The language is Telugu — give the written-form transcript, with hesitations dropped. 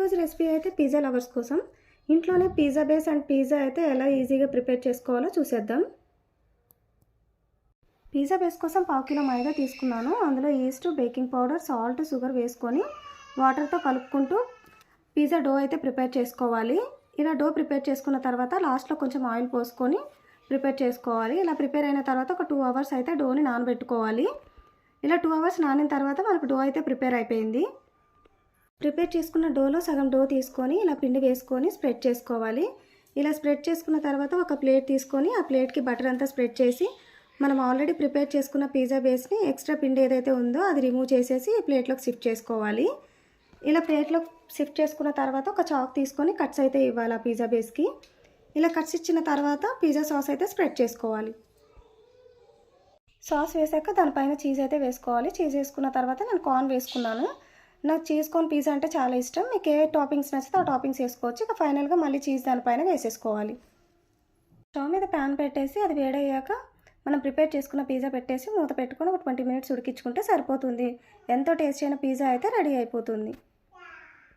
ఈరోజు రెసిపీ అయితే పిజ్జా లవర్స్ కోసం ఇంట్లోనే పిజ్జా బేస్ అండ్ పిజ్జా అయితే ఎలా ఈజీగా ప్రిపేర్ చేసుకోవాలో చూసేద్దాం. పిజ్జా బేస్ కోసం 1/2 కిలో మైదా తీసుకున్నాను. అందులో east, baking powder, salt, sugar వేసుకొని వాటర్తో కలుపుకుంటూ పిజ్జా డో అయితే ప్రిపేర్ చేసుకోవాలి. ఇలా డో ప్రిపేర్ చేసుకున్న తర్వాత లాస్ట్లో కొంచెం ఆయిల్ పోసుకొని ప్రిపేర్ చేసుకోవాలి. ఇలా ప్రిపేర్ అయిన తర్వాత ఒక 2 అవర్స్ అయితే డోని నానబెట్టుకోవాలి. ఇలా 2 అవర్స్ నానిన తర్వాత మనకు డో అయితే ప్రిపేర్ అయిపోయింది. ప్రిపేర్ చేసుకున్న డోలో సగం డో తీసుకొని ఇలా పిండి వేసుకొని స్ప్రెడ్ చేసుకోవాలి. ఇలా స్ప్రెడ్ చేసుకున్న తర్వాత ఒక ప్లేట్ తీసుకొని ఆ ప్లేట్కి బటర్ అంతా స్ప్రెడ్ చేసి మనం ఆల్రెడీ ప్రిపేర్ చేసుకున్న పిజ్జా బేస్ని ఎక్స్ట్రా పిండి ఏదైతే ఉందో అది రిమూవ్ చేసేసి ఈ ప్లేట్లోకి షిఫ్ట్ చేసుకోవాలి. ఇలా ప్లేట్లోకి షిఫ్ట్ చేసుకున్న తర్వాత ఒక చాక్ తీసుకొని కట్స్ అయితే ఇవ్వాలి ఆ పిజ్జా బేస్కి. ఇలా కట్స్ ఇచ్చిన తర్వాత పిజ్జా సాస్ అయితే స్ప్రెడ్ చేసుకోవాలి. సాస్ వేసాక దానిపైన చీజ్ అయితే వేసుకోవాలి. చీజ్ వేసుకున్న తర్వాత నేను కార్న్ వేసుకున్నాను. నాకు చీజ్ కార్న్ పిజ్జా అంటే చాలా ఇష్టం. మీకు ఏ టాపింగ్స్ నచ్చితే ఆ టాపింగ్స్ వేసుకోవచ్చు. ఇక ఫైనల్గా మళ్ళీ చీజ్ దానిపైన వేసేసుకోవాలి. స్టవ్ మీద ప్యాన్ పెట్టేసి అది వేడయ్యాక మనం ప్రిపేర్ చేసుకున్న పిజ్జా పెట్టేసి మూత పెట్టుకొని ఒక 20 మినిట్స్ ఉడికించుకుంటే సరిపోతుంది. ఎంతో టేస్టీ అయిన పిజ్జా అయితే రెడీ అయిపోతుంది.